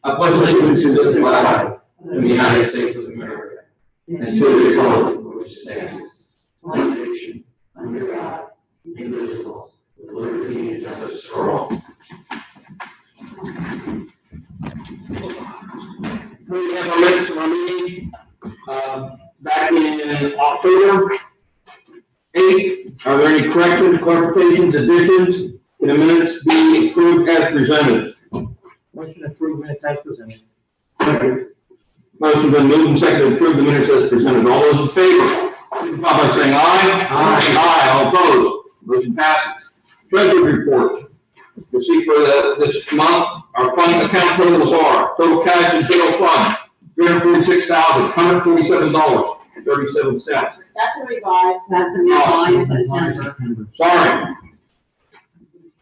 I pledge allegiance to the flag of the United States of America and to the republic for which it stands, one nation, under God, indivisible, with liberty and justice for all. We have our minutes from our meeting back in October 8th. Are there any corrections, clarifications, additions? Can the minutes be approved as presented? Motion to approve minutes as presented. Second. Motion been moved and seconded to approve the minutes as presented. All those in favor, signify by saying aye. Aye. Aye. All opposed. Motion passes. Treasurer's report. You'll see for this month, our fund account totals are total cash and general fund $346,147.37. That's a revised. That's a revised September. Sorry.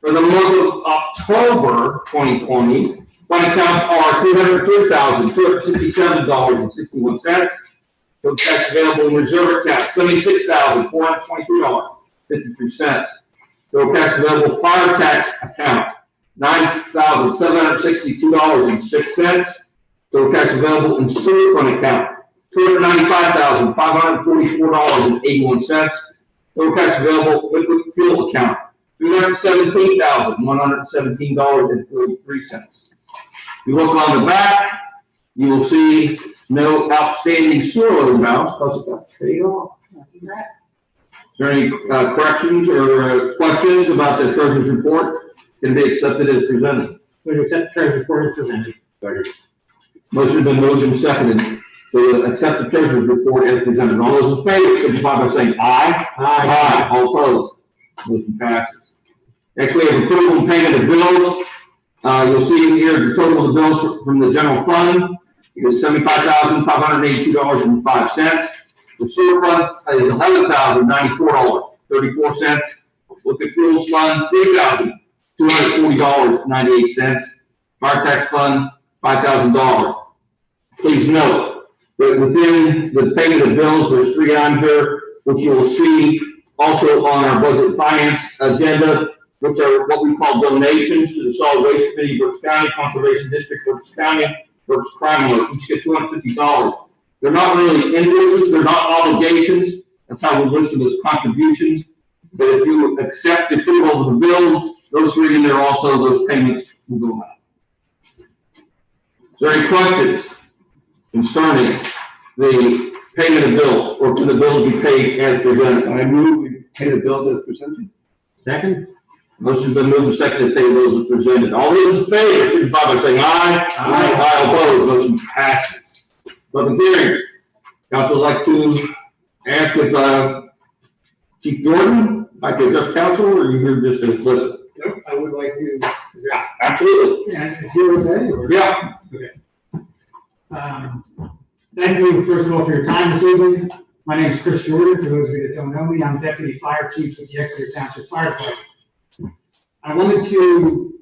For the month of October 2020, fund accounts are $303,267.61. Total cash available in reserve account, $76,423.53. Total cash available fire tax account, $9,762.06. Total cash available in sewer fund account, $295,544.81. Total cash available liquid fuel account, $317,117.43. If you look on the back, you will see no outstanding sewer loan balance because it got paid off. Is there any corrections or questions about the treasurer's report? Can be accepted as presented. To accept the treasurer's report as presented. Motion has been moved and seconded to accept the treasurer's report as presented. All those in favor signify by saying aye. Aye. Aye. All opposed. Motion passes. Next, we have approval and payment of bills. You'll see here the total of the bills from the general fund is $75,582.05. The sewer fund is $11,094.34. Liquid fuels fund, $3,240.98. Fire tax fund, $5,000. Please note that within the payment of bills, there's 3 items there, which you will see also on our budget finance agenda, which are what we call donations to the Solid Waste Committee, Berks County, Conservation District, Berks County, Berks Crime Alert. Each get $250. They're not really invoices, they're not obligations. That's how we list them as contributions. But if you accept the approval of the bills, those 3 in there also, those payments will go out. Is there any questions concerning the payment of bills, or can the bills be paid as presented? I move we pay the bills as presented. Second. Motion's been moved and seconded to pay the bills as presented. All those in favor, signify by saying aye. Aye. Aye. Opposed. Motion passes. Public hearings. Council would like to ask if Chief Jordan like to address council, or are you here just to listen? No, I would like to. Yeah, absolutely. Yeah, is he okay? Yeah. Okay. Thank you, first of all, for your time this evening. My name is Chris Jordan. For those of you that don't know me, I'm Deputy Fire Chief with the Exeter Township Fire Department. I wanted to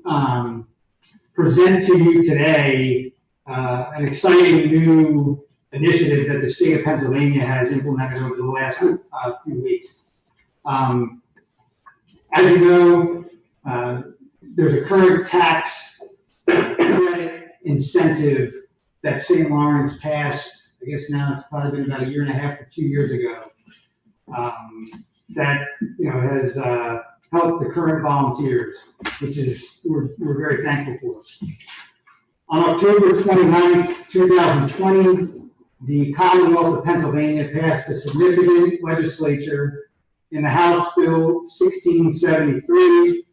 present to you today an exciting new initiative that the state of Pennsylvania has implemented over the last few weeks. As you know, there's a current tax credit incentive that St. Lawrence passed, I guess now it's probably been about 1.5 to 2 years ago, that has helped the current volunteers, which is we're very thankful for. On October 29th, 2020, the Commonwealth of Pennsylvania passed a significant legislature in the House Bill 1673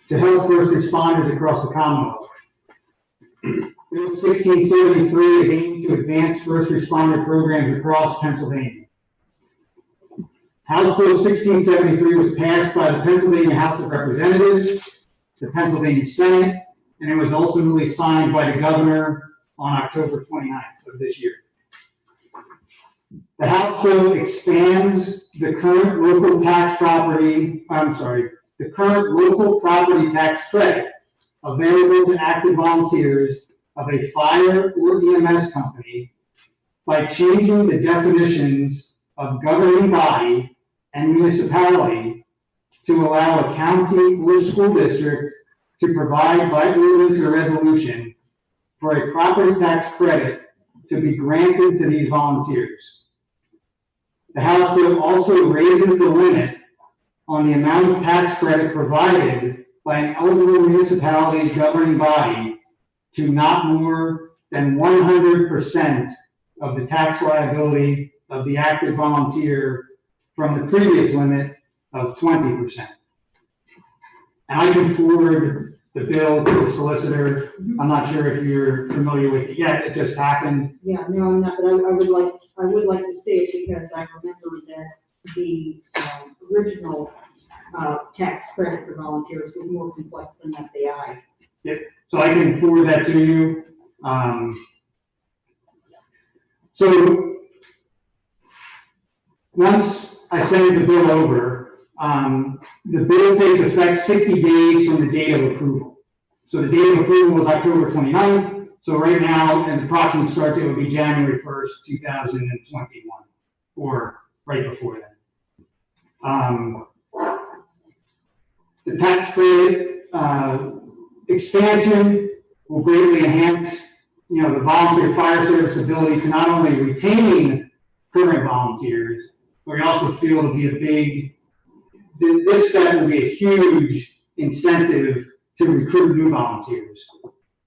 to help first responders across the Commonwealth. Bill 1673 is aimed to advance first responder programs across Pennsylvania. House Bill 1673 was passed by the Pennsylvania House of Representatives, the Pennsylvania Senate, and it was ultimately signed by the governor on October 29th of this year. The House bill expands the current local property tax credit available to active volunteers of a fire or EMS company by changing the definitions of governing body and municipality to allow a county or school district to provide by ordinance or resolution for a property tax credit to be granted to these volunteers. The House bill also raises the limit on the amount of tax credit provided by an eligible municipality's governing body to not more than 100% of the tax liability of the active volunteer from the previous limit of 20%. And I can forward the bill to the solicitor. I'm not sure if you're familiar with it yet. It just happened. Yeah, no, I'm not, but I would like to see it because I remember that the original tax credit for volunteers was more complex than FAI. So I can forward that to you. So once I send the bill over, the bill takes effect 60 days from the date of approval. So the date of approval was October 29th. So right now, an approximate start date would be January 1st, 2021, or right before then. The tax credit expansion will greatly enhance, the volunteer fire service ability to not only retain current volunteers, but we also feel it'll be this step will be a huge incentive to recruit new volunteers.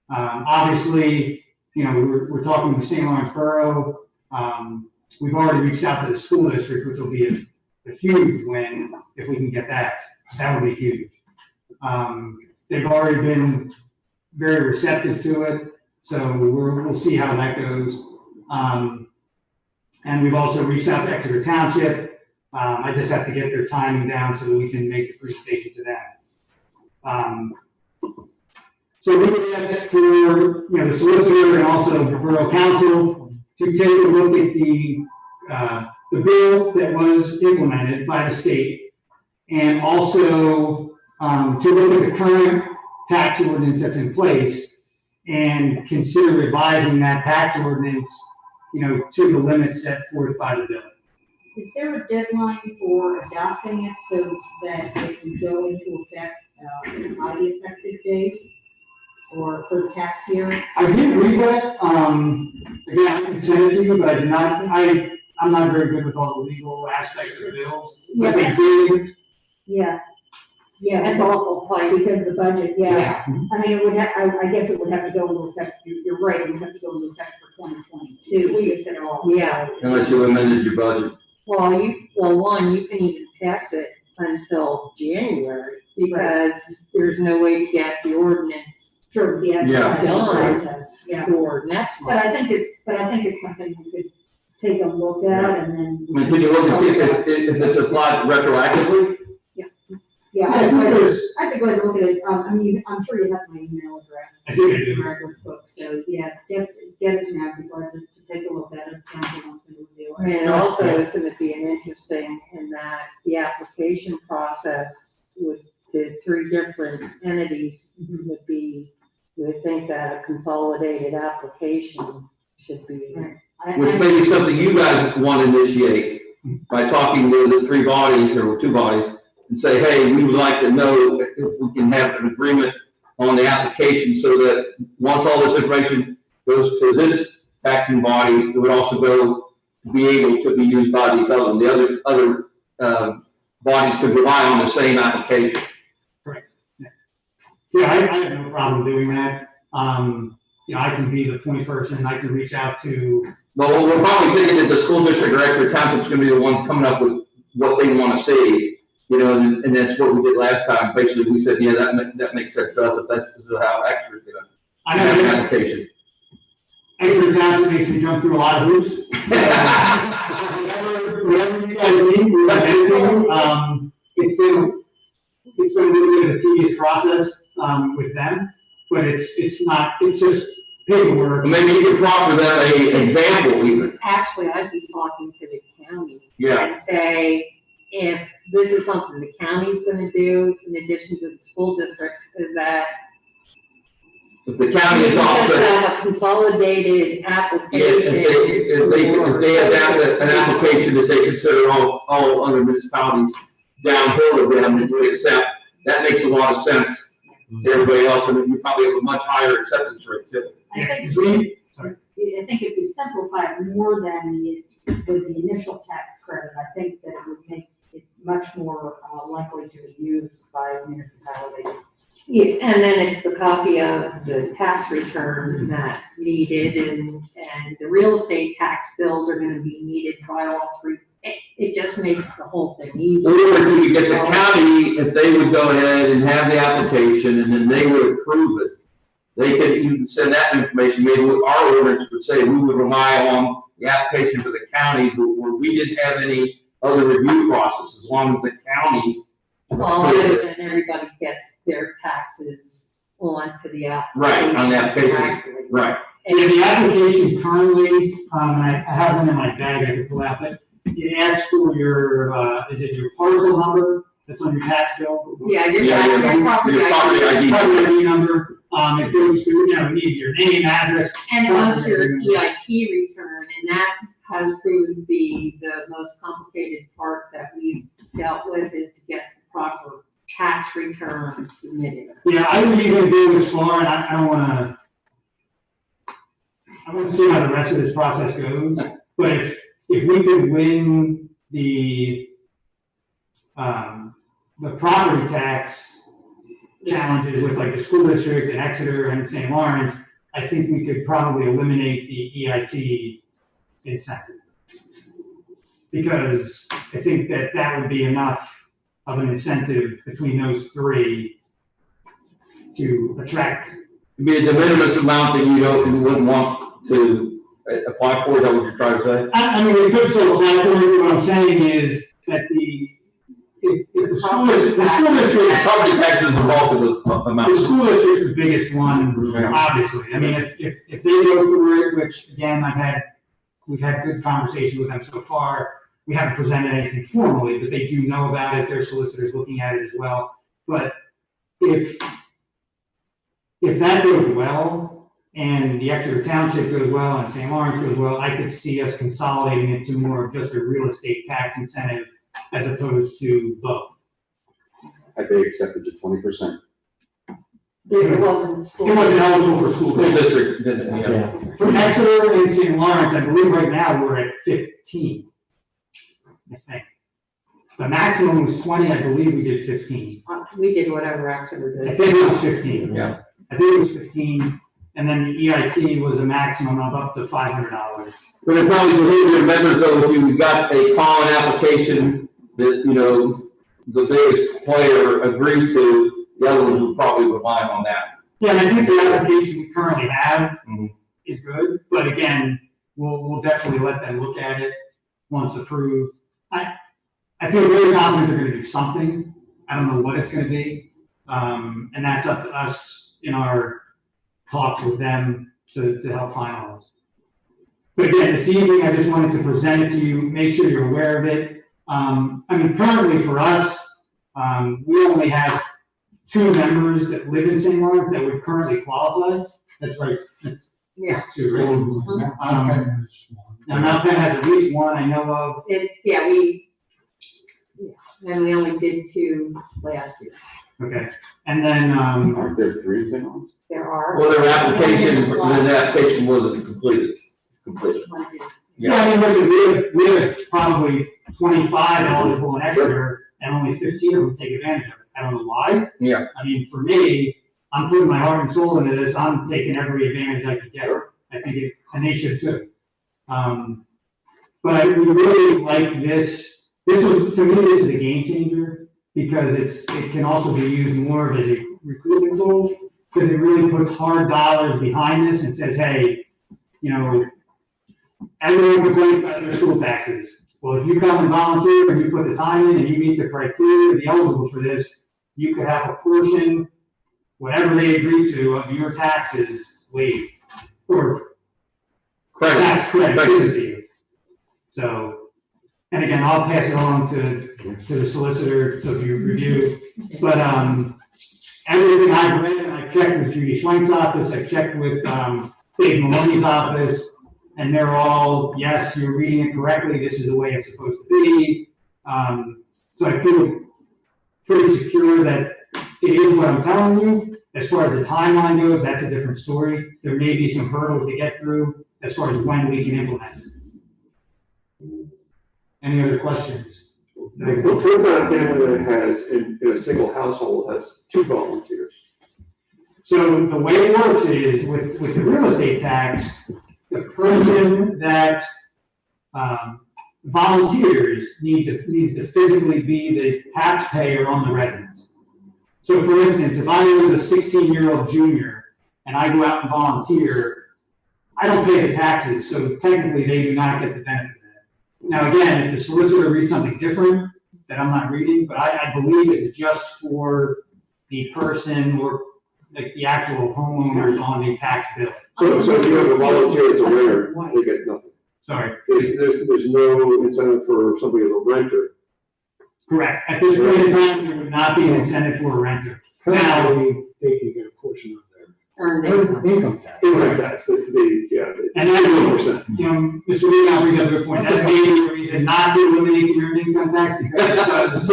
Obviously, we're talking with St. Lawrence Borough. We've already reached out to the school district, which will be a huge win if we can get that. That would be huge. They've already been very receptive to it, so we'll see how that goes. And we've also reached out to Exeter Township. I just have to get their timing down so that we can make the presentation to them. So we would ask for the solicitor and also the Borough Council to take a look at the bill that was implemented by the state, and also to look at the current tax ordinance that's in place and consider revising that tax ordinance, to the limits set forth by the bill. Is there a deadline for adopting it so that it can go into effect by the effective date or for the tax year? I did read that. Again, I can send it to you, but I did not. I'm not very good with all the legal aspects of the bills. But they did. Yeah, That's awful tight. because the budget, yeah. Yeah. I mean, it would I guess it would have to go into effect, you're right, it would have to go into effect for 2022, if at all. Yeah. Unless you amended your budget. Well, you can even pass it until January because there's no way to get the ordinance Sure, yeah. Yeah. Process, yeah. for next But month. I think it's something we could take a look at and then. I mean, can you look and see if it's applied retroactively? Yeah, I think there's. I think I'd look at it, I mean, I'm sure you have my email address. I think I do. Margaret's book, so yeah, get it to me before to take a look at it, council wants me to review I mean, it. it also is going to be an interesting in that the application process with the three different entities would be, you would think that a consolidated application should be. Which may be something you guys want to initiate by talking to the three bodies or two bodies and say, hey, we would like to know if we can have an agreement on the application so that once all this information goes to this taxing body, it would also be able to be used by these other, the other bodies could rely on the same application. Correct. Yeah, I have no problem doing that. I can be the point person. I can reach out to. Well, we're probably thinking that the school district or Exeter Township's going to be the one coming up with what they want to see, and that's what we did last time. Basically, we said, yeah, that makes sense to us if that's how Exeter's going to have an application. Exeter Township makes me jump through a lot of hoops. So, whatever you guys need, we'll get it to you. It's been a little bit of a tedious process with them, but it's just paperwork. Maybe you could proffer them an example even. Actually, I'd be talking to the county Yeah. and say, if this is something the county's going to do in addition to the school districts, is that If the county we adopts just it, have a consolidated yeah, application. if they adapt an application that they consider all other municipalities downhill of them would accept, that makes a lot of sense to everybody else, and you probably have a much higher acceptance rate too. I think, Sorry. I think if we simplify it more than with the initial tax credit, I think that it would make it much more likely to be used by municipalities. Yeah, and then it's the copy of the tax return that's needed, and the real estate tax bills are gonna be needed by all three. It just makes the whole thing easier. Or if you could get the county, if they would go ahead and have the application and then they would approve it, they could even send that information, maybe our ordinance would say we would rely on the application for the county, but where we didn't have any other review process, as long as the county. Well, and everybody gets their taxes onto the application. Right, on the application, correctly. right. Yeah, the application currently, I have one in my bag I could pull out, but it asks for your, is it your parcel number that's on your tax bill? Yeah, your Your property property ID. ID. Property ID number, it goes through, it needs your name, address. And once your EIT return, and that has proven to be the most complicated part that we've dealt with, is to get the proper tax return submitted. Yeah, I would even go as far, and I don't wanna see how the rest of this process goes, but if we could win the property tax challenges with like the school district and Exeter and St. Lawrence, I think we could probably eliminate the EIT incentive. Because I think that would be enough of an incentive between those three to attract. It'd be a de minimis amount that you wouldn't want to apply for, is that what you're trying to say? I mean, we could still apply for it, what I'm saying is that if the school district. Property tax is the bulk of the amount. The school district's the biggest one, Yeah. obviously. I mean, if they go through it, which again, we've had good conversations with them so far. We haven't presented anything formally, but they do know about it. Their solicitor's looking at it as well. But if that goes well, and the Exeter Township goes well, and St. Lawrence goes well, I could see us consolidating it to more of just a real estate tax incentive as opposed to both. Had they accepted the 20%? It wasn't school. It wasn't eligible for school School tax. district, didn't it? Yeah. For Exeter and St. Lawrence, I believe right now we're at 15. I think. The maximum was 20, I believe we did 15. We did whatever Exeter I did. think it was 15. Yeah. I think it was 15, and then the EIT was a maximum of up to $500. But it probably behooves your members though, if you got a common application that, the biggest player agrees to, the other ones would probably rely on that. Yeah, and I think the application we currently have Mhm. is good, but again, we'll definitely let them look at it once approved. I feel very confident they're gonna do something. I don't know what it's gonna be. And that's up to us in our talks with them to help finalize. But again, this evening, I just wanted to present it to you, make sure you're aware of it. Currently for us, we only have 2 members that live in St. Lawrence that would currently qualify. That's right, that's Yeah. 2, right? Now, Mount Penn has at least 1 I know of. And we only did 2 last year. Okay, and then, Aren't there 3 in St. Lawrence? There are. Well, the application wasn't completed. yeah, I mean, listen, we have probably 25 eligible in Exeter, and only 15 of them take advantage of it. I don't know why. Yeah. I mean, for me, I'm putting my heart and soul into this, I'm taking every advantage I can get. I think and they should too. But we really like this. To me, this is a game changer, because it can also be used more as a recruitment tool, because it really puts hard dollars behind this and says, hey, everyone complains about their school taxes. Well, if you come and volunteer and you put the time in and you meet the criteria to be eligible for this, you could have a portion, whatever they agree to, of your taxes waived, or tax credit given to you. So, and again, I'll pass it on to the solicitor so you review. But everything I've read, and I've checked with Judy Schwenk's office, I've checked with Dave Maloney's office, and they're all, yes, you're reading it correctly, this is the way it's supposed to be. So I feel pretty secure that it is what I'm telling you. As far as the timeline goes, that's a different story. There may be some hurdles to get through as far as when we can implement it. Any other questions? What about a family that has, in a single household, has 2 volunteers? So the way it works is with the real estate tax, the person that volunteers needs to physically be the taxpayer on the residence. So for instance, if I was a 16-year-old junior and I go out and volunteer, I don't pay the taxes, so technically they do not get the benefit of that. Now again, if the solicitor reads something different that I'm not reading, but I believe it's just for the person or like the actual homeowners on the tax bill. So if you have a volunteer as a renter, they get nothing. Sorry. There's no incentive for somebody as a renter. Correct. At this point in time, there would not be an incentive for a renter. Now, Currently, they can get a portion of their Earned income. income tax. Income tax, yeah. and that's, 1%. you know, Mr. Lee, now brings up a good point. That's maybe the reason not to eliminate the earned income tax because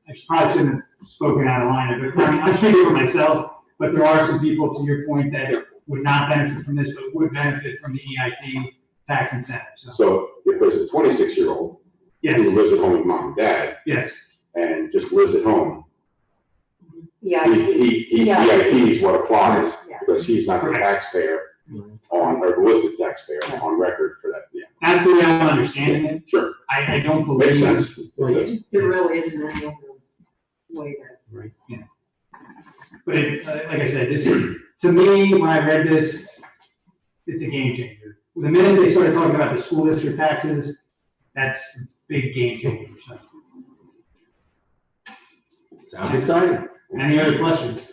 I probably shouldn't have spoken out of line, but I mean, I'm speaking for myself, but there are some people, to your point, that would not benefit from this, but would benefit from the EIT tax incentive. So if there's a 26-year-old who Yes, lives at home with mom and dad yes. and just lives at home, Yeah. EIT is what applies Yeah. because he's not the taxpayer or the listed taxpayer on record for that, yeah. That's the way I'm understanding it. Sure, I don't makes believe. sense. There really isn't any other way to. But it, like I said, this, to me, when I read this, it's a game changer. The minute they started talking about the school district taxes, that's a big game changer. So, Sounds exciting. any other questions?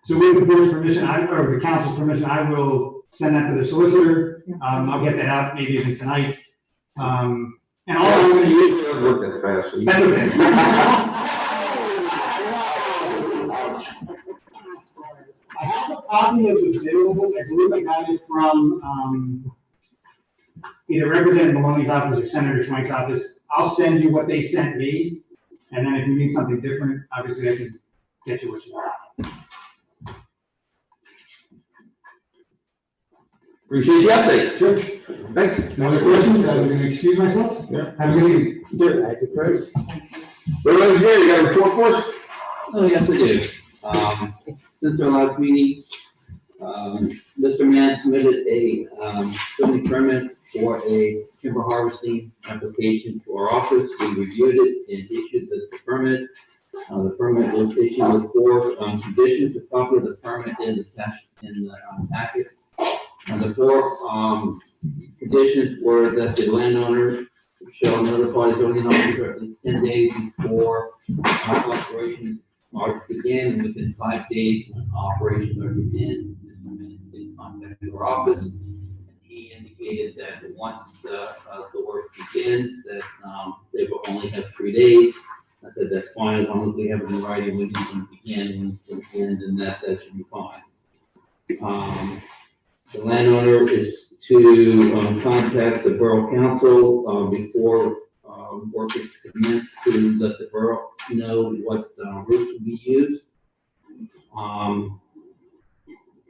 So with the board's permission, or the council's permission, I will send that to the solicitor. I'll get that out maybe even tonight. And all I'm gonna use. Doesn't work that fast. so you- That's okay. I have a copy of the bill, I believe I got it from, either Representative Maloney's office or Senator Schweik's office. I'll send you what they sent me, and then if you need something different, obviously I can get you what you want. Appreciate the update. Sure. Thanks. No other questions? I'm gonna excuse myself. Yeah. Have a good evening. Thank you, Chris. Everybody's here, you got a report for us? Oh, yes, I do. Since our last meeting, Mr. Mann submitted a, building permit for a timber harvesting application to our office. We reviewed it and issued the permit. The permit was issued with 4 conditions. A copy of the permit is attached in the packet. And the 4 conditions were that the landowner shall notify the zoning officer at least 10 days before operations are to begin, and within 5 days when operations are to begin. Mr. Mann did contact our office, and he indicated that once the work begins, that they will only have 3 days. I said, that's fine, as long as we have it in writing when you can begin, when you can end, and that should be fine. The landowner is to contact the Borough Council before work is commenced to let the borough know what routes will be used.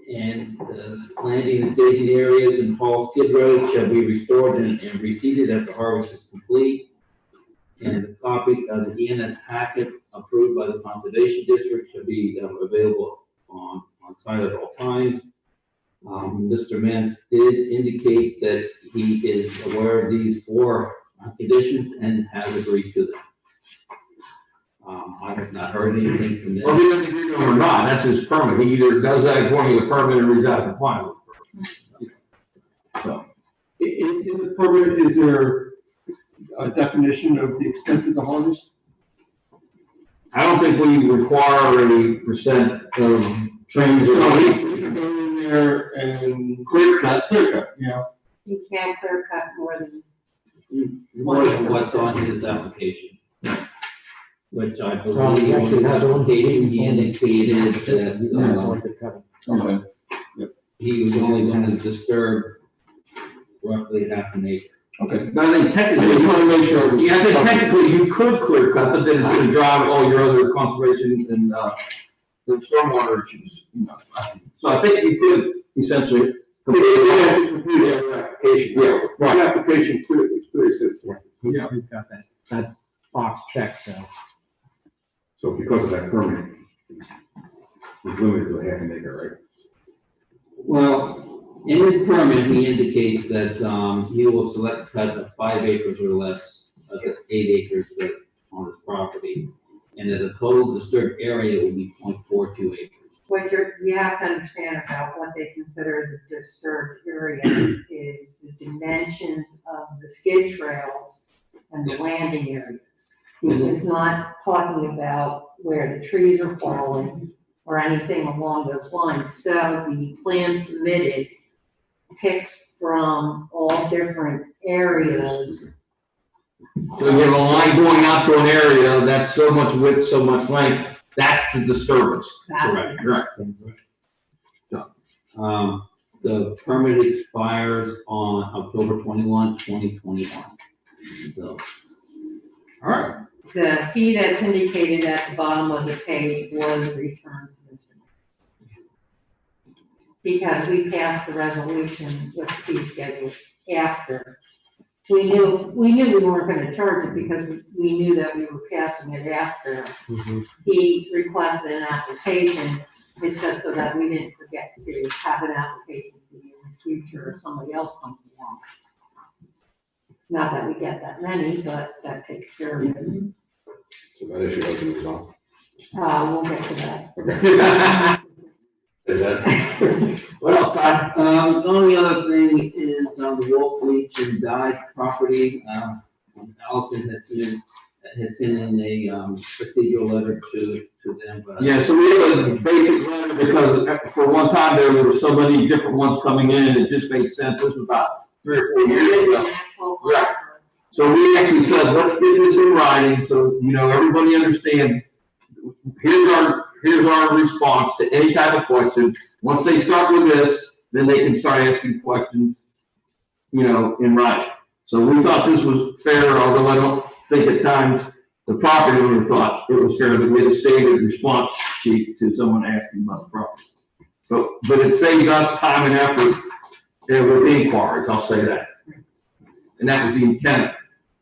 And the landing and staging areas in Paul Skid Road shall be restored and reseeded after harvest is complete. And a copy of the ENS packet approved by the Conservation District shall be available on site at all times. Mr. Mance did indicate that he is aware of these 4 conditions and has agreed to them. I have not heard anything from Well, them. he doesn't agree to them or not, that's his permit. He either does that according to the permit or he's out of compliance with the permit. So, In the permit, is there a definition of the extent of the harvest? I don't think we require any percent of trees or. You can go in there and clear cut, yeah. You can't clear cut more than. More than what's on his application. Which I So believe he actually has one. he indicated that Okay. he was only going to disturb roughly half an acre. Okay. But I think I technically, just want to make sure. yeah, I think technically you could clear cut, but then it's gonna drive all your other conservation and, the stormwater issues, you know. So I think you could essentially. Just complete the application. Yeah, right. The application clearly says so. Yeah. He's got that box checked, so. So because of that permit, it's limited to a half an acre, right? Well, in his permit, he indicates that, he will select cut of 5 acres or less of the 8 acres that on his property. And that the total disturbed area will be 0.42 acres. What you have to understand about what they consider the disturbed area is the dimensions of the skid trails and the Yes. landing areas. Which is not talking about where the trees are falling or anything along those lines. So the plan submitted picks from all different areas. So you have a line going out to an area that's so much width, so much length, that's the disturbance. That's- Right. The permit expires on October 21, 2021. So, All right. The fee that's indicated at the bottom of the page was returned to Mr. Because we passed the resolution with the fee schedule after. We knew we weren't gonna charge it because we knew that we were passing it after. He requested an application, it's just so that we didn't forget to have an application for you in the future if somebody else comes along. Not that we get that many, but that takes care of it. So that issue has been resolved. We'll get to that. Okay. Is that? What else, Todd? the only other thing is on the Wolf Leach and Dye property. Allison has sent in a, procedural letter to them, but. Yeah, so we have a basic letter because for one time there were so many different ones coming in, it just made sense. This was about 3 or 4 years ago. Right. So we actually said, let's get this in writing, so, you know, everybody understands. Here's our response to any type of question. Once they start with this, then they can start asking questions, you know, in writing. So we thought this was fair, although I don't think at times the property owner thought it was fair that we had a standard response sheet to someone asking about the property. But it saved us time and effort with inquiries, I'll say that. And that was the intent.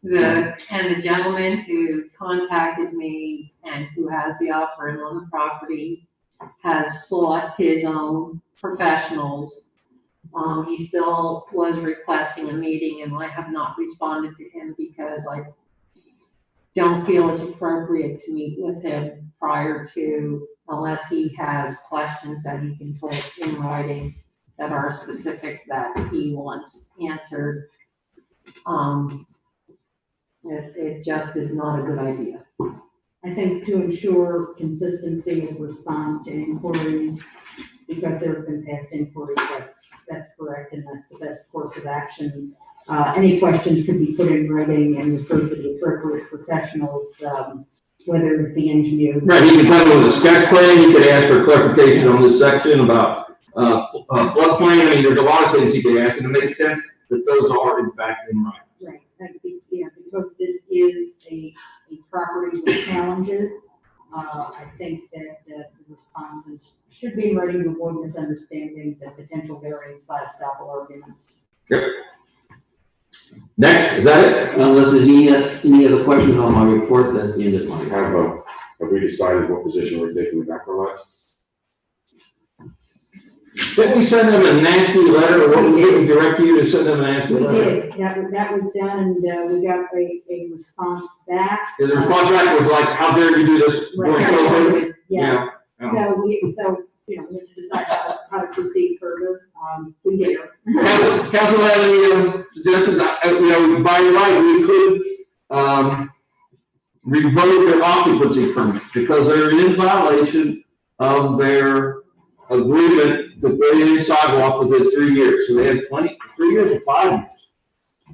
The gentleman who contacted me and who has the offering on the property has sought his own professionals. He still was requesting a meeting and I have not responded to him because I don't feel it's appropriate to meet with him prior to, unless he has questions that he can put in writing that are specific that he wants answered. It just is not a good idea. I think to ensure consistency of response to inquiries, because there have been past inquiries, that's correct, and that's the best course of action. Any questions could be put in writing and referred to the appropriate professionals, whether it's the engineer. Right, he could come with a sketch plan, he could ask for clarification on this section about, floodplain. I mean, there's a lot of things he could ask, and it makes sense that those are in fact in writing. Right, yeah, because this is a property with challenges, I think that the responses should be ready to avoid misunderstandings and potential variance by estoppel arguments. Yep. Next, is that it? Unless there's any other questions on my report, that's the end of my report. Have we decided what position we're taking with Macrolife? Didn't we send them a nasty letter, or what, we didn't direct you to send them a nasty We letter? did, that was done, and we got a response back. And the response back was like, how dare you do this during COVID? Yeah, Yeah. so we have to decide how to proceed further, we did. Council have any suggestions? By right, we could, revoke their occupancy permit because they're in violation of their agreement to put in a sidewalk within 3 years. So they had 3 years or 5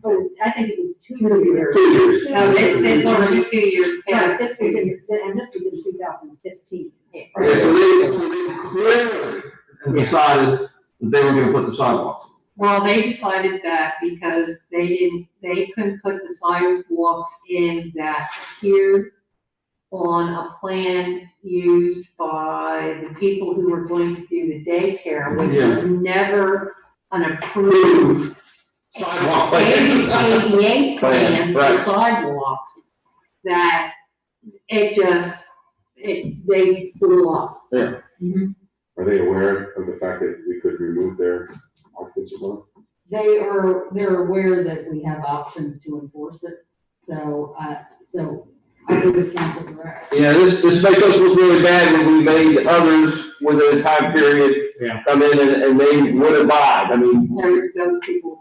years? I think it was 2 years. 2 years. No, it's already 2 years Right, past. this was in 2015. Yes. Okay, so they clearly decided that they were gonna put the sidewalks. Well, they decided that because they couldn't put the sidewalks in that appeared on a plan used by the people who were going to do the daycare, which was never an approved Sidewalk plan. ADA plan Right. for sidewalks, that they blew up. Are they aware of the fact that we could remove their occupancy limit? They're aware that we have options to enforce it, so I do as council directs. Yeah, this makes us look really bad when we made others within a time period come in and they would abide. I mean, Those people.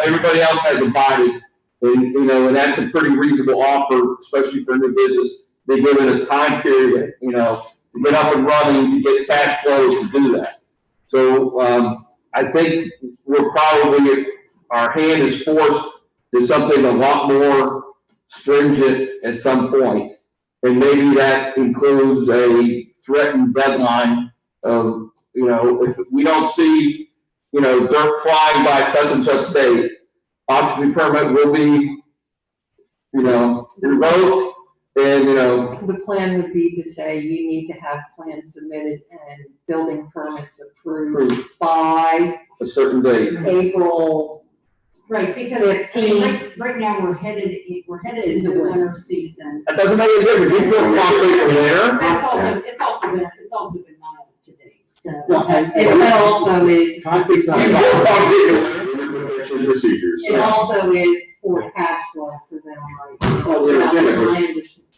everybody else has abided. And, and that's a pretty reasonable offer, especially for a new business. They give it a time period, to get up and running, to get cash flows to do that. So, I think we're probably, our hand is forced to something a lot more stringent at some point. And maybe that includes a threatened deadline of, if we don't see, dirt flying by such and such date, occupancy permit will be, revoked. And, The plan would be to say you need to have plans submitted and building permits approved by a certain date. April. Right, because 15. right now we're headed into the winter season. That doesn't make any difference. You put concrete in there. It's also been mild today, so. It also is, Concrete's not. You put concrete in there. Procedures. it also is for cash flow for them, right? Well, yeah, but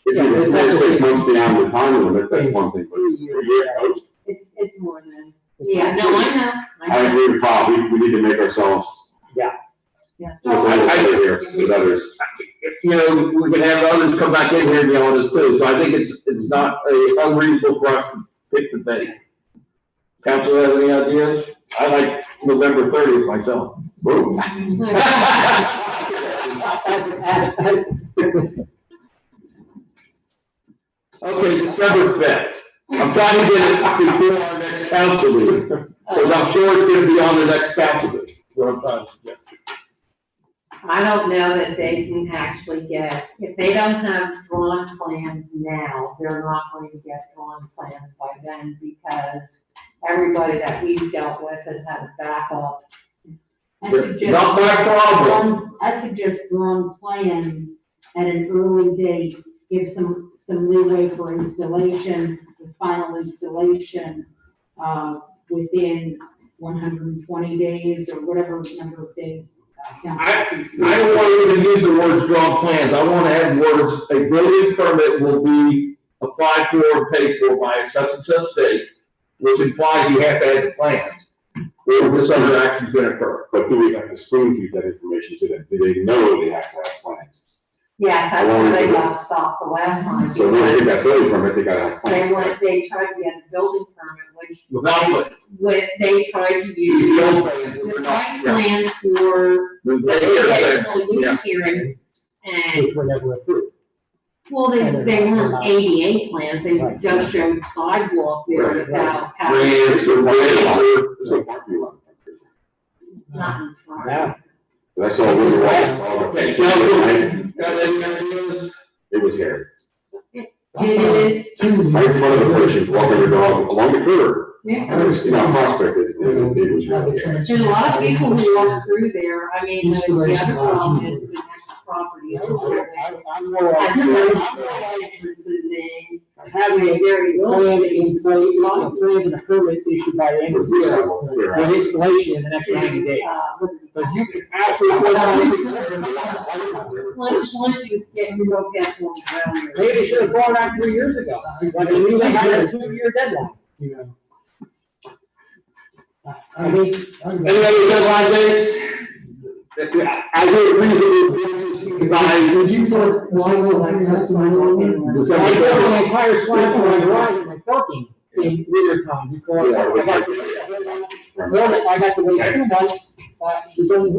if you're 6 months beyond the time limit, that's one thing, but for years, It's more than, yeah, no, I know. I agree with Bob, we need to make ourselves. Yeah, So I here with others. We can have others come back in here and yell at us too. So I think it's not unreasonable for us to pick the date. Council have any ideas? I like November 30th myself. Boom. Okay, December 5th. I'm trying to get it before our next council meeting, because I'm sure it's gonna be on the next council meeting. What I'm trying to suggest. I don't know that they can actually get, if they don't have drawn plans now, they're not going to get drawn plans by then, because everybody that we've dealt with has had a backup. Not my problem. I suggest drawn plans at an early date, give some leeway for installation, the final installation, within 120 days or whatever number of days. I don't want to even use the words drawn plans. I want to have words, a building permit will be applied for and paid for by such and such date, which implies you have to have the plans, or this other action is going to occur. But do we have to spoon feed that information to them? Do they know they have to have plans? Yes, that's where they got stopped the last time. So when they get that building permit, they gotta have plans. They tried to get a building permit, Without they tried to use use the old plans, which the are site not. plan for The the daycare conditional use hearing, and, Which were never approved. well, they weren't ADA plans, they just showed sidewalk there Right, without Ramps having, or whatever. There's no parking lot. not in front. Yeah. That's all we want. Okay, council, got any ideas? It was here. It is, Right in front of the person, walking their dog along the curb. yeah. Prospect is, it was really here. There's a lot of people who walk through there, I mean, the other problem is the next property over I'm more has like, entrances in, having a very plan in place, not a plan and a permit issued by the end of the year, with installation in the next 90 days. Because you can absolutely. Once you go get one around here. Maybe they should have brought it out 3 years ago, when they knew they had a 2-year deadline. I mean, Any other deadline dates? I would reasonably advise, would you put I built an entire slab for my garage and my parking in winter time, because I got to wait 2 months, the zoning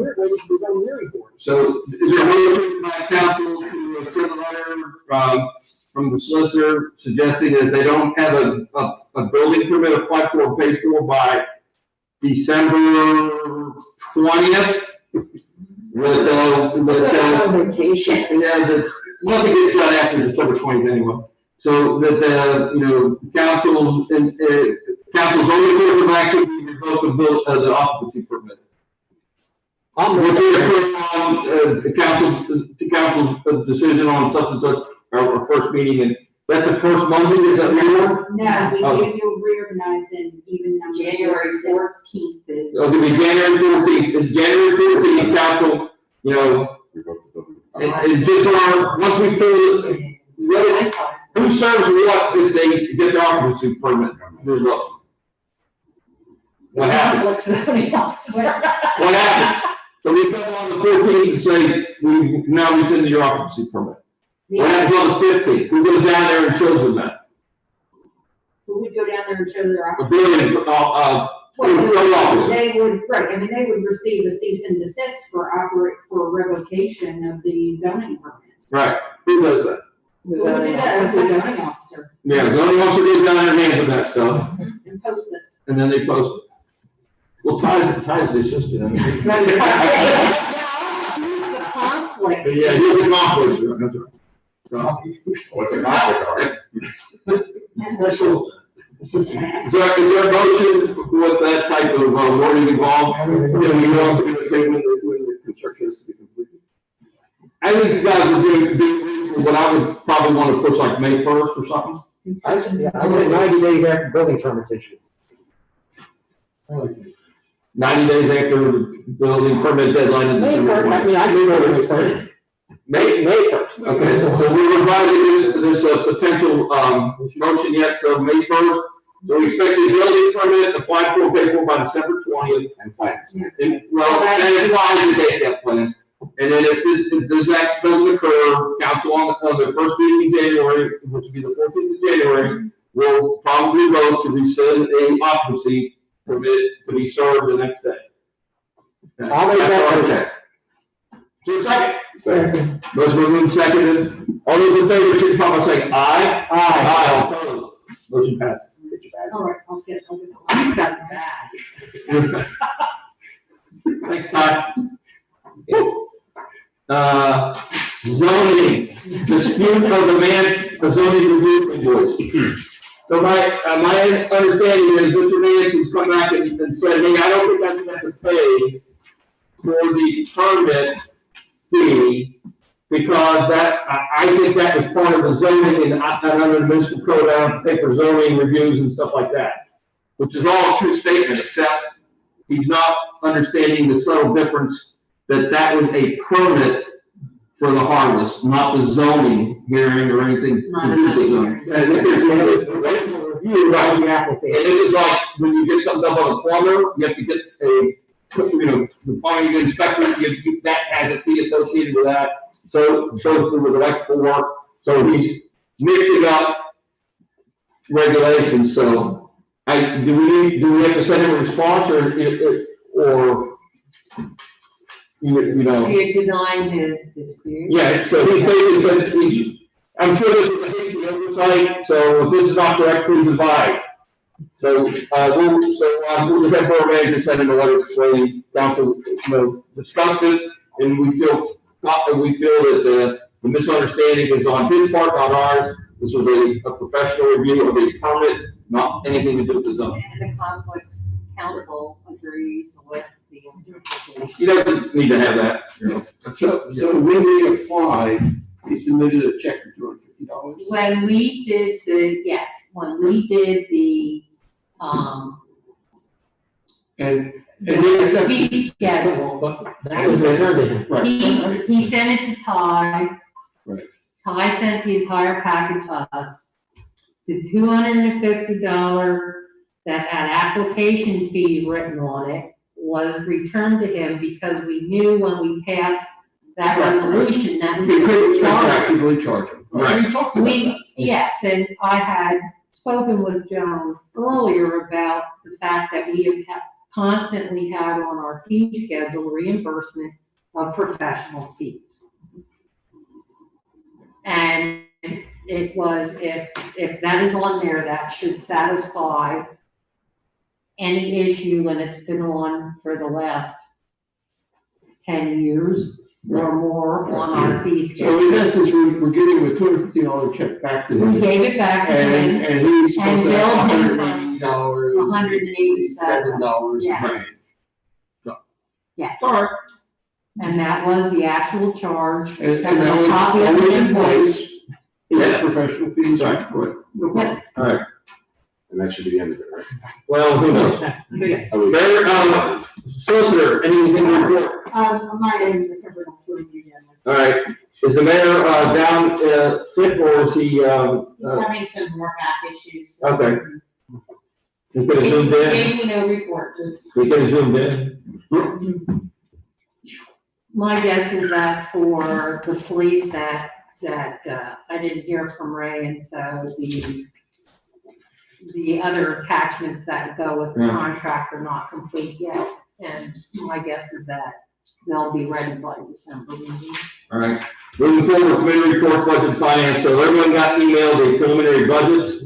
hearing board. so is there a motion by council to send a letter, from the solicitor suggesting that if they don't have a building permit applied for or paid for by December 20th. With, Vacation. yeah, once it gets done after December 20th anyway. So that, council and, council's only course of action will be revoke the occupancy permit. Which is on, council's decision on such and such, our first meeting, and that's the first Monday, is that right? No, you'll reorganize in even number. January 14th is. So it'll be January 14th, and January 14th, council, and just once we pull it, who serves what if they get the occupancy permit revoked? What happens? What happens? So we come on the 14th and say, now we send your occupancy permit. What happens on the 15th? Who goes down there and shows them that? Who would go down there and show their A occupancy? building, officer. They would, right, I mean, they would receive a cease and desist for revocation of the zoning permit. Right, who does that? Who would do that? The zoning officer, Yeah, the zoning officer gets down there and hands them that stuff, and post it. and then they post it. Well, Ty's the assistant, I mean. The conflicts. Yeah, he's the conflict, that's right. What's a conflict, Special. Is there a motion with that type of wording involved? Yeah, we also gonna say when the construction has to be completed. I think you guys are doing what I would probably want to push like May 1st or something. I said 90 days after building permits issued. I like it. 90 days after the building permit deadline. in May December 1st, I 20th. mean, I do know May 1st. May 1st. Okay, so we're revising this potential, motion yet, so May 1st. So we expect the building permit applied for, paid for by December 20th. And plans. And, well, that implies the date that plans. And then if this action doesn't occur, council on the first meeting in January, which will be the 14th of January, will probably vote to rescind a occupancy permit to be served the next day. Okay. I'll make that That's our motion. check. So second. Second. Those were moved seconded. All those in favor, signify by saying aye. Aye. All opposed. Motion passes. Get your badge. All right, I'll get I've got the badge. Thanks, Todd. Zoning, dispute of the zoning review invoice. So my understanding is Mr. Nance has come back and said, hey, I don't think I should have to pay for the permit fee, because that, I think that was part of the zoning, and under the municipal code, I have to pay for zoning reviews and stuff like that, which is all a true statement, except he's not understanding the subtle difference that was a permit for the harvest, not the zoning hearing or anything to do with the zoning. And if there's a review, right, The and application. this is like, when you get something done by the plumber, you have to get the plumbing inspector, you have to keep that as a fee associated with that. So with electrical work, so he's mixing up regulations, so do we have to send him a response or You're denying his dispute? yeah, so he basically said, I'm sure this was a hasty oversight, so if this is not correct, please advise. So, we'll just have Borough Manager send him a letter explaining, council, discuss this, and we feel that the misunderstanding is on his part, not ours. This was a professional review of a permit, not anything to do with the zoning. And the conflicts council agrees with the interpretation. He doesn't need to have that, So when they applied, they submitted a check for $250. When we did the, And they accepted. fee schedule, But that was returned to him. Right. he sent it to Ty. Right. Ty sent the entire package to us. The $250 that had application fee written on it was returned to him because we knew when we passed that resolution that we They couldn't could charge. actively charge them. Right. We talked about that. Yes, and I had spoken with Joan earlier about the fact that we have constantly had on our fee schedule reimbursement of professional fees. And it was, if that is on there, that should satisfy any issue, and it's been on for the last 10 years or more on our fee So schedule. in essence, we're giving him a $250 check back to him. We gave it back to him, And he's supposed to have billed him $180. $187. Yes. Yes. All right. And that was the actual charge. And Sent that a was copy of always the in invoice. place. Yes. Professional fees. Right. No problem. All right. And that should be the end of it, right? Well, who knows? Mayor, solicitor, anything to report? My name is covered on for you again. All right. Is the mayor, down, sick or is he, He's having some more back issues. So. okay. He could have zoomed in. Gave me no report, just. He could have zoomed in. My guess is that for the police that I didn't hear from Ray, and so the other attachments that go with the Yeah. contract are not complete yet. And my guess is that they'll be ready by December meeting. All right. Moving forward, committee report, budget, finance. So everyone got emailed the preliminary budgets.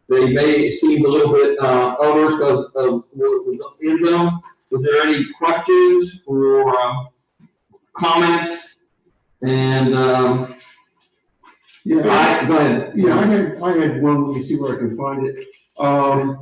They may seem a little bit, onerous because of what was in them. Was there any questions or, comments? And, Yeah, go ahead. yeah, I had one, let me see where I can find it. And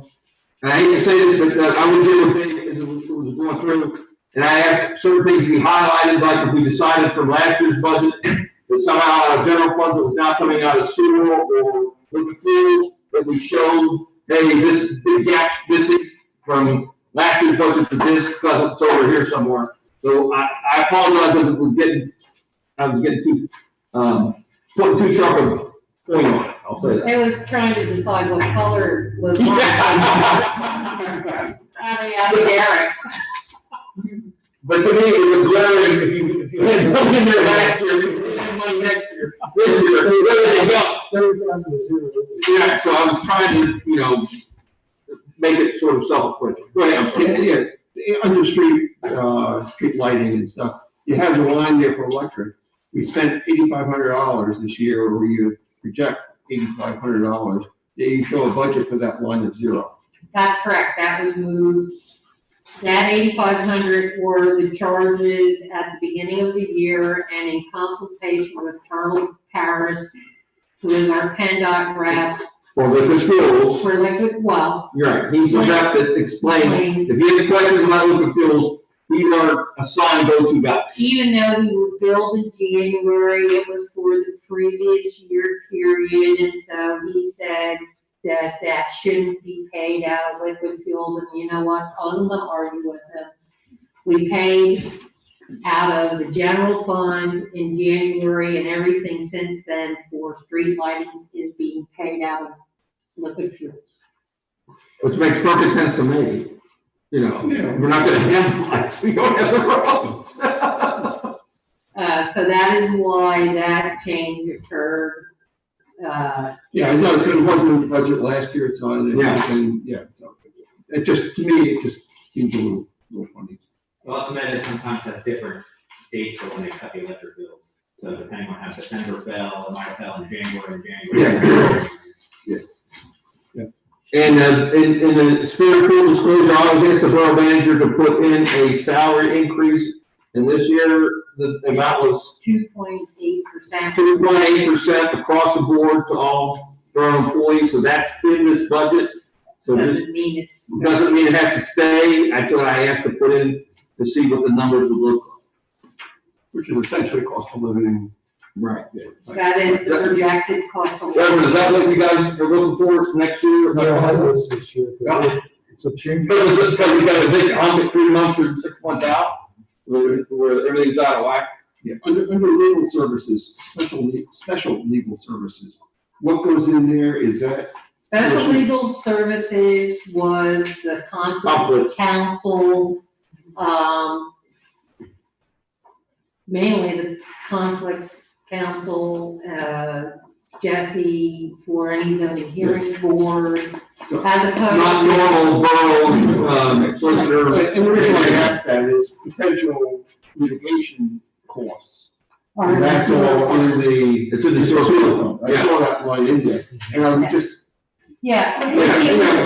I hate to say this, but I was doing a thing as it was going through, and I asked certain things to be highlighted, like if we decided from last year's budget that somehow out of general funds that was now coming out of sewer or liquid fuels, that we showed, hey, this big gap's missing from last year's budget to this because it's over here somewhere. So I apologize if it was I was getting too, putting too sharp a point on it, I'll say that. I was trying to decide what color was on. Eric. But to me, it was glaring if you had money in there last year, you had money next year, this year, where did they go? Yeah, so I was trying to, make it sort of self-explanatory. Go ahead, I'm sorry. Yeah, under street lighting and stuff, you have the line there for electric. We spent $8,500 this year, or you project $8,500. You show a budget for that line of zero. That's correct, that was moved. That 8,500 were the charges at the beginning of the year, and in consultation with Charlie Paris, who is our PennDOT rep, For liquid fuels, for liquid, well, you're right, he's the rep that explains, if you have questions about liquid fuels, he's our assigned go-to guy. even though we were billed in January, it was for the previous year period, and so he said that shouldn't be paid out of liquid fuels, and you know what, I wasn't gonna argue with him. We paid out of the general fund in January, and everything since then for street lighting is being paid out of liquid fuels. Which makes perfect sense to me. We're not gonna handle lights, we don't have the roads. So that is why that change occurred. Yeah, I know, so it wasn't in the budget last year, so so it just, to me, it just seems a little funny. Well, it's meant that sometimes has different dates for when they cut the electric bills. So depending on how December fell, it might have fell in January. Yeah. And in the spirit of full disclosure, I was asked the borough manager to put in a salary increase. And this year, the amount was 2.8%. 2.8% across the board to all borough employees. So that's in this budget. So this Doesn't mean it's. doesn't mean it has to stay. I asked to put in to see what the numbers would look like. Which is essentially cost of living. Right. That is the projected cost of Trevor, living. is that what you guys are looking for next year? This year. It's a change. But it's just because we got a big hump at 3 months or 6 months out, where everything's out of whack. Yeah, under legal services, special legal services, what goes in there is that? Special legal services was the conflict counsel, mainly the conflicts counsel, Jesse for any zoning hearing board, as opposed. Not normal borough, solicitor. And the reason why I ask that is potential litigation costs. Or And that's all in the. It's in the sewer fund. I saw that line in there, and I'm just, Yeah,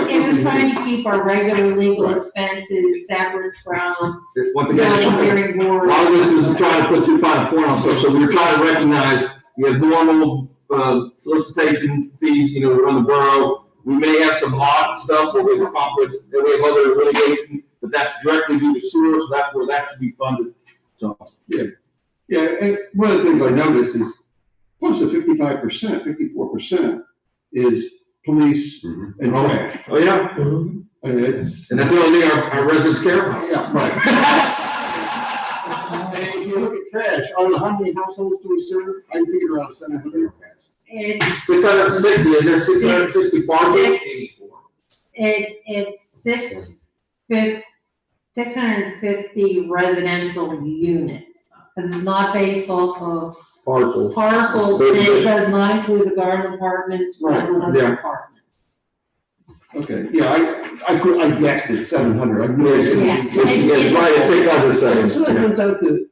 it was trying to keep our regular legal expenses separate from Once again, zoning hearing a board. lot of this is trying to put too fine a point on stuff, so we're trying to recognize, you have normal, solicitation fees, on the borough. We may have some odd stuff where we have conflicts, and we have other litigation, but that's directly due to sewer, so that's where that should be funded, so. Yeah, and one of the things I noticed is close to 55%, 54% is police and trash. Oh, yeah, And it's, and that's the only thing our residents care about. yeah, right. And if you look at trash, how many households do we serve? I think around 700. It's 660, is there 660 parcels? It's 650 residential units, because it's not based off of Parcels. parcels, and it does not include the garden apartments, or the other yeah. apartments. Okay, yeah, I guessed it, 700. I really Yeah. It's right, take out the second. So it comes out to,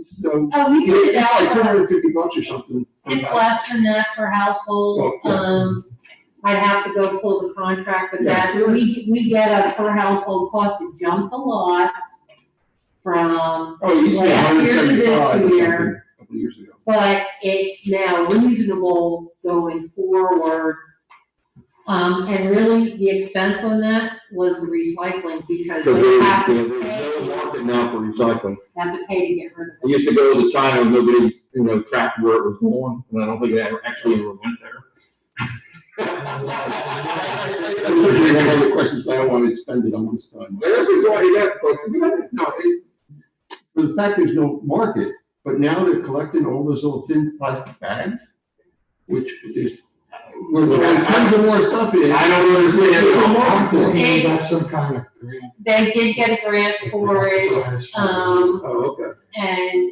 so. Oh, we put it It's like out, $250 or something. it's less than that per household, Oh, I'd have to go pull the contract, but Yeah, that's, so we get a per household cost, it jumped a lot from Oh, you said last year to 175 this or something year. a couple years ago. But it's now reasonable going forward. And really, the expense on that was the recycling, because So they have there's to no pay, market now for recycling. have to pay to get rid of I it. used to go to China and nobody, tracked where it was going, and I don't think it ever actually ever went there. I certainly have other questions, but I don't want to spend it on this time. Everything's already got close to good. No, the fact there's no market, but now they're collecting all those little thin plastic bags, which is, we're throwing tons of more stuff in. I don't understand. I'm thinking they got some kind of grant. They did get a grant for it, Oh, okay. and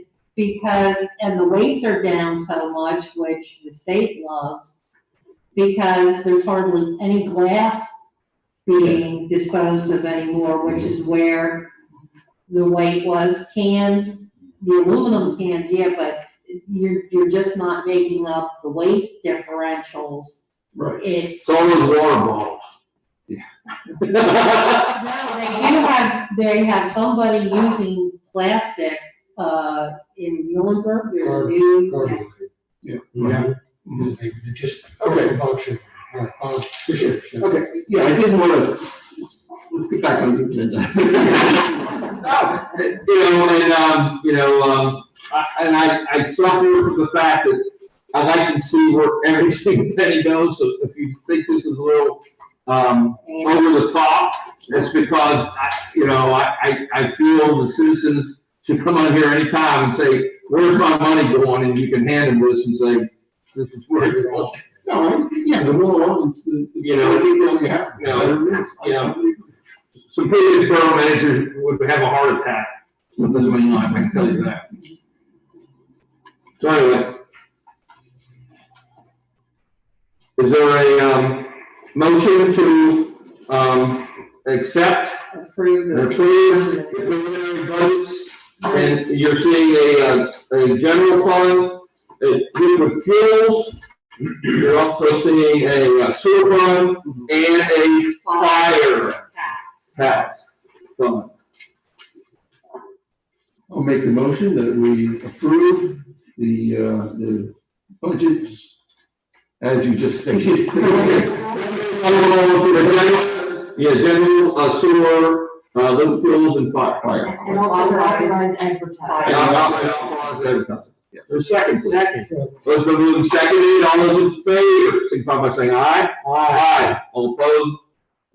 and the weights are down so much, which the state loves, because there's hardly any glass being disposed of anymore, which is where the weight was. Cans, the aluminum cans, yeah, but you're just not making up the weight differentials. Right. It's, It's all those water bottles. no, they have somebody using plastic, in Muhlenberg, there's a new. Garden. Yeah. Yeah. They just, Okay. voucher, for sure. Okay, yeah, I didn't want to, let's get back on the agenda. I suffer from the fact that I like to see where every single penny goes, so if you think this is a little, over the top, it's because, I feel the citizens should come on here anytime and say, where's my money going, and you can hand them this and say, this is where it's going. No, yeah, the more elements, the detail you have. Some previous borough managers would have a heart attack with this many lines, I can tell you that. So anyway. Is there a, motion to, accept Approve and the. approve the preliminary budgets? And you're seeing a general fund, a liquid fuels, you're also seeing a sewer fund and a fire tax fund. I'll make the motion that we approve the budgets as you just stated. Yeah, general, sewer, liquid fuels and fire. And also authorize advertising. Advertising. There's second. Second. Those been moved and seconded, all those in favor, signify by saying aye. Aye. All opposed,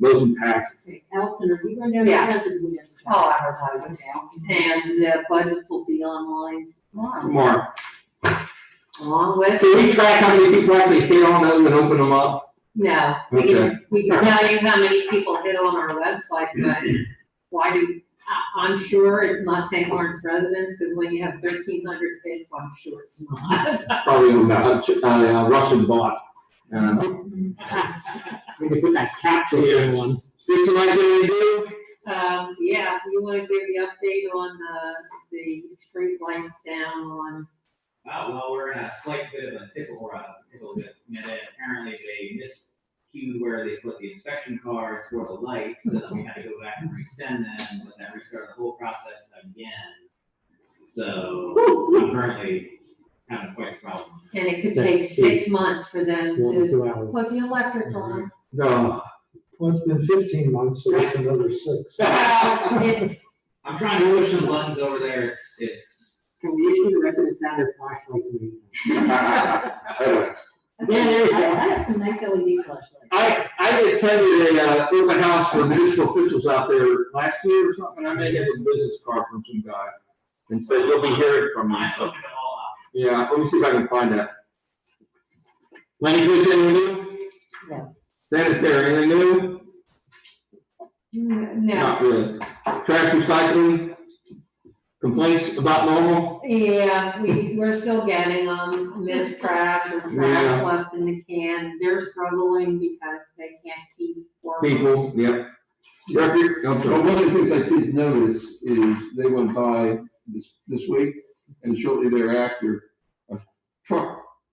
motion passed. Allison, are we going to advertise or do we advertise? Oh, advertising now, and the budget will be online tomorrow, Tomorrow. along with. Can we track how many people actually hit on those and open them up? No, we can tell you how many people hit on our website, but why I'm sure it's not St. Lawrence residents, because when you have 1,300 hits, I'm sure it's not. Probably a Russian bot. We can put that capsule in one. Fifty like they do? Yeah, if you wanna give the update on the street lights down on. Well, we're in a slight bit of a tickle bit. Apparently they queued where they put the inspection cards for the lights, so then we had to go back and resend them, but then restart the whole process again. So I'm currently having quite a problem. And it could take 6 months for them to 2 hours. put the electric on. No. Well, it's been 15 months, so that's another 6. It's, I'm trying to push some buttons over there, it's, Can we issue the residents down their flashlights and I have some nice LED flashlights. I attended a open house for municipal officials out there last year or something. I may have a business card from some guy and said, you'll be hearing from me. I opened them all up. Yeah, let me see if I can find that. Lenny, Commission, anything new? No. Sanitary, anything new? no, Not really. Trash recycling, complaints about normal? yeah, we're still getting missed trash or Yeah. trash left in the can. They're struggling because they can't keep working. People, yep. Record, I'm Well, sorry. one of the things I did notice is they went by this week, and shortly thereafter, a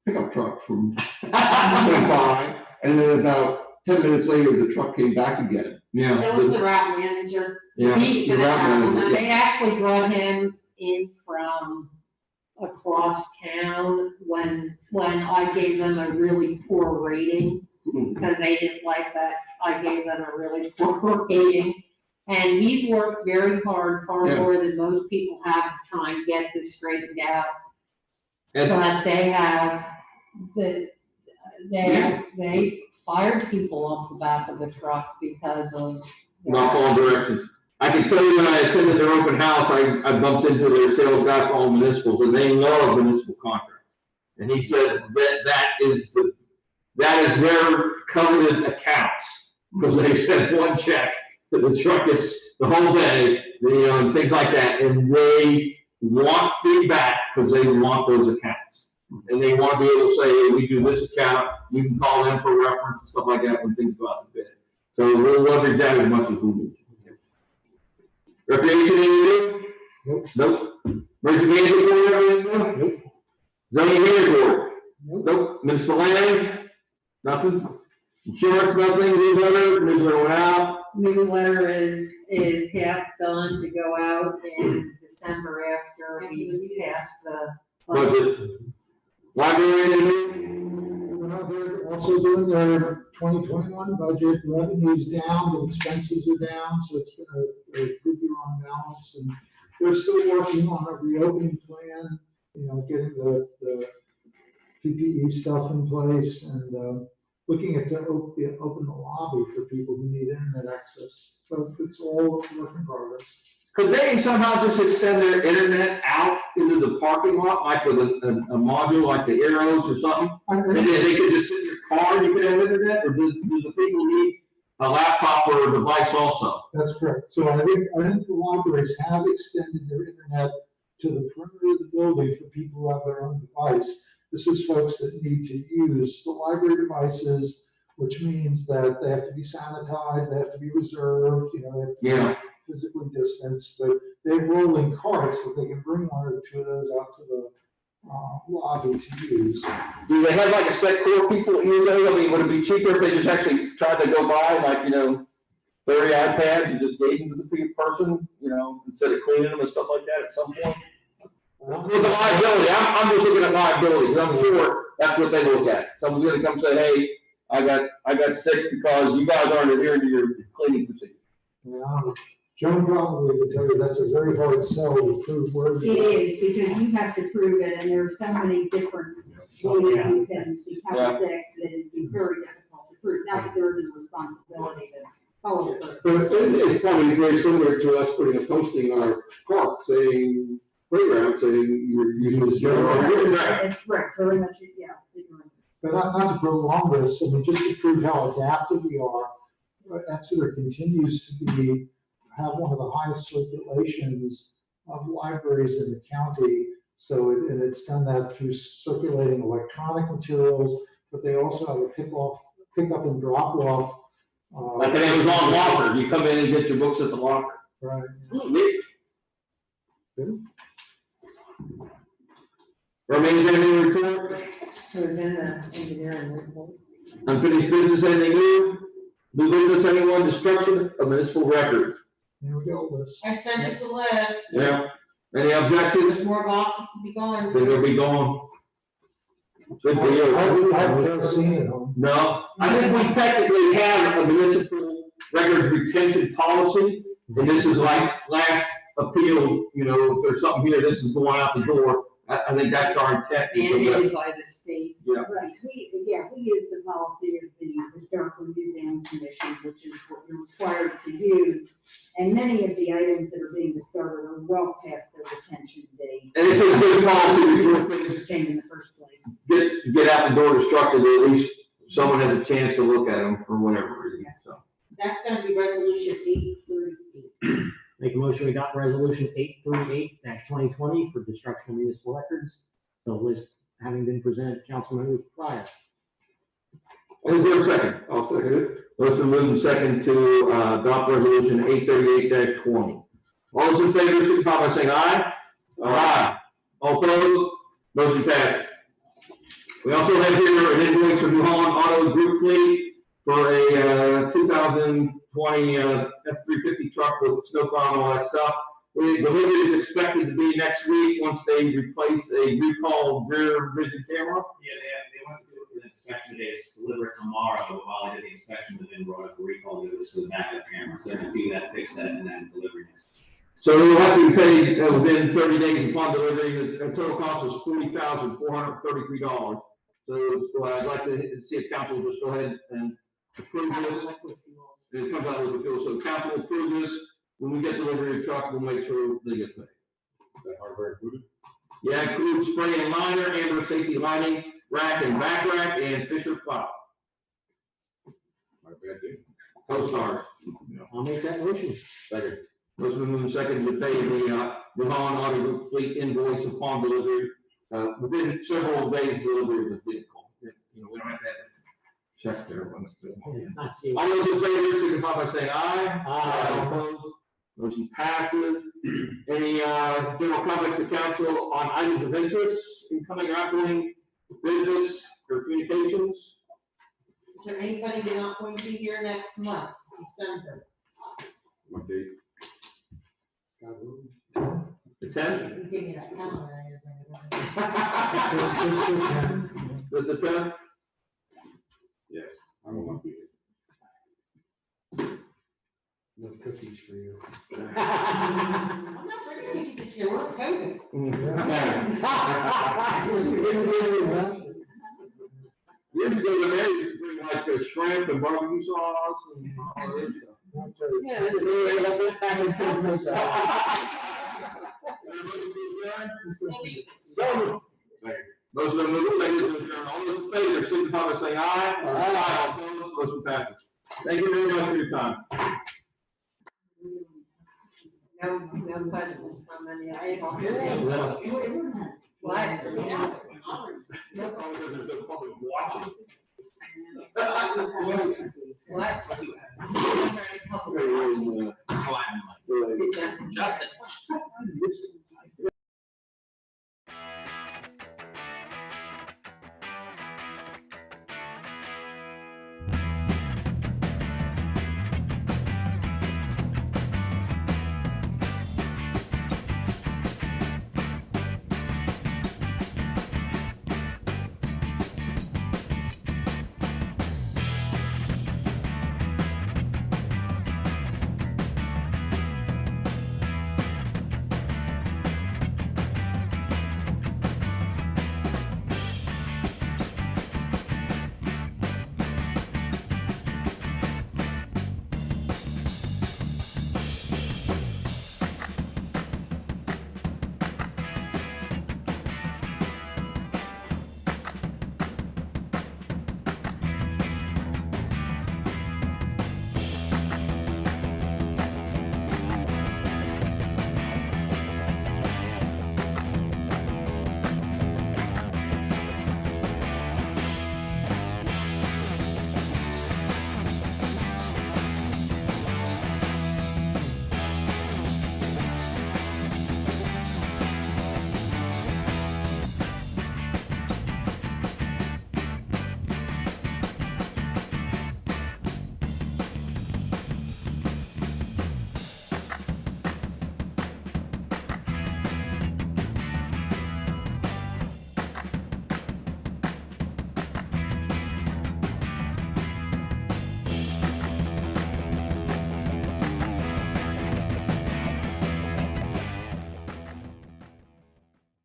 pickup truck from went by, and then about 10 minutes later, the truck came back again. Yeah. That was the route manager. Yeah. He- The route manager. They actually brought him in from across town when I gave them a really poor rating, because they didn't like that I gave them a really poor rating. And he's worked very hard, far Yeah. more than most people have, to try and get this straightened out. And- But they fired people off the back of the truck because of. Not following directions. I can tell you when I attended their open house, I bumped into their sales guy for all municipals, and they love municipal contracts. And he said that is their coveted accounts, because they send one check that the truck gets the whole day, and things like that, and they want feedback because they want those accounts. And they want to be able to say, hey, we do this account, you can call them for reference and stuff like that when things go out to bid. So we'll leverage that as much as we need. Recreation, anything new? Nope. Nope. Emergency management board, everything new? Nope. Zoning hearing board? Nope. Municipal lands? Nothing? Insurance, nothing, newsletter went out. Newsletter is half done to go out in December after we pass the budget. Budget. Library, anything new? They're also doing their 2021 budget, revenue's down, but expenses are down, so it's been a good year on balance. And they're still working on a reopening plan, getting the PPE stuff in place and looking at open the lobby for people who need internet access. So it's all a work in progress. Could they somehow just extend their internet out into the parking lot, like with a module like the arrows or something? And then they could just sit in your car and you could have internet, or do the people need a laptop or a device also? That's correct. So I think the libraries have extended their internet to the perimeter of the building for people who have their own device. This is folks that need to use the library devices, which means that they have to be sanitized, they have to be reserved, they have to be physically distanced, but they have rolling carts that they can bring one or two of those out to the lobby to use. Do they have like a set core people use those? I mean, would it be cheaper if they just actually tried to go by, like, 30 iPads and just gave them to the person, instead of cleaning them and stuff like that at some point? With the liability, I'm just looking at liability, because I'm sure that's what they look at. Someone's gonna come say, hey, I got sick because you guys aren't adhering to your cleaning procedure. Yeah, Joan probably would tell you that's a very hard sell to prove worthy. It is, because you have to prove it, and there are so many different ways you can become sick that it'd be very difficult to prove. Not that there is a responsibility to follow it. But it's probably very similar to us putting a posting on our park saying, playground, saying you're using this general. It's right, very much, yeah. But not to prolong this, I mean, just to prove how adaptive we are, Exeter continues to have one of the highest circulations of libraries in the county. So, and it's done that through circulating electronic materials, but they also have a pickup and drop off. Like an Amazon locker, you come in and get your books at the locker. Right. Good. Remains any report? Within the engineering report. Unfinished business, anything new? New business, anyone? Destruction of municipal records. There we go, Liz. I sent us a list. Yeah. Any objections? There's more boxes to be gone. Then they'll be gone. Good deal. I've never seen it on. No, I think we technically have a municipal records retention policy, and this is like last appeal, you know, if there's something here, this is going out the door. I think that's our intent. Mandated by the state. Yeah. Right, we use the policy of the Historical Museum Commission, which is what you're required to use. And many of the items that are being discovered are well past their retention date. And it's a good policy before things Came in the first place. get out the door destructive, at least someone has a chance to look at them for whatever reason, so. That's gonna be resolution 838. Make a motion, we adopt resolution 838-2020 for destruction of municipal records. The list having been presented to Councilmember Pryor. Is there a second? I'll second it. Motion moved and second to adopt resolution 838-20. All those in favor, signify by saying aye. Aye. All opposed? Motion passes. We also have here an invoice from New Holland Auto Group Fleet for a 2020 F-350 truck with snowplow and all that stuff. The delivery is expected to be next week once they replace a recalled rear vision camera. Yeah, they want to do it for the inspection day, it's delivered tomorrow, but while I did the inspection, they then brought up a recall notice for the backup camera, so they're gonna do that, fix that, and then deliver next. So it will have to be paid within 30 days upon delivery. The total cost is $40,433. So I'd like to see if council will just go ahead and approve this. It comes out of the fuel, so council will approve this. When we get delivery of the truck, we'll make sure they get paid. Is that hardware included? Yeah, includes spray and liner, amber safety lining, rack and back rack, and Fisher plow. Not a bad deal. Co-stars. I'll make that motion. Second. Motion moved and seconded to pay the New Holland Auto Group Fleet invoice upon delivery, within several days delivery of the vehicle. You know, we don't have to have check there once. It's not serious. All those in favor, signify by saying aye. Aye. Opposed? Motion passes. Any general comments to council on items of interest, incoming or outgoing business or communications? Is there anybody not going to be here next month, December? What date? The 10th? You give me that calendar. The 10th? Yes, I will not be here. No cookies for you. I'm not bringing you this year, we're COVID. Years ago, the man used to bring like a shrimp and barbecue sauce and all that stuff. Yeah, they back in So, those are the moving seconds to adjourn. All those in favor, signify by saying aye. Aye. All opposed, motion passes. Thank you very much for your time. No questions from any of you. What? Yeah. There's no public watching. What?